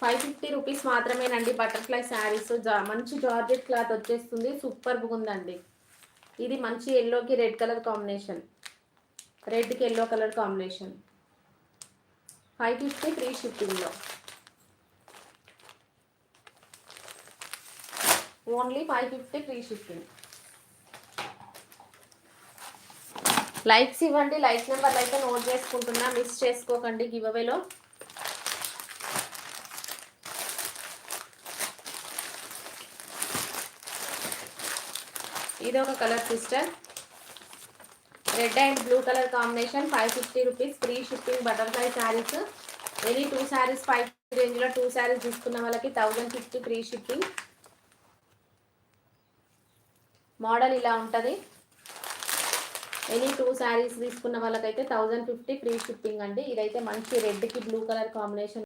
550 rupees మాత్రమేనండి. Butterfly saris మంచి georgette cloth వచ్చేస్తుంది. సూపర్గా ఉందండి. ఇది మంచి ఎల్లోకి రెడ్ కలర్ కాంబినేషన్, రెడ్కి ఎల్లో కలర్ కాంబినేషన్. 550 ఫ్రీ షిప్పింగ్లో, ఓన్లీ 550 ఫ్రీ షిప్పింగ్. లైక్స్ ఇవ్వండి. లైక్ నెంబర్లు అయితే నోట్ చేసుకుంటున్నా, మిస్ చేసుకోకండి గివ్ అవేలో. ఇది ఒక colour sister, red and blue colour combination. 550 rupees free shipping. Butterfly saris. Any 2 saris 5 రేంజ్లో 2 శారీస్ తీసుకున్న వాళ్ళకి 1050 ఫ్రీ షిప్పింగ్. మోడల్ ఇలా ఉంటుంది. ఎనీ 2 శారీస్ తీసుకున్న వాళ్ళకైతే 1050 ఫ్రీ షిప్పింగ్ అండి. ఇదైతే మంచి రెడ్కి బ్లూ కలర్ కాంబినేషన్.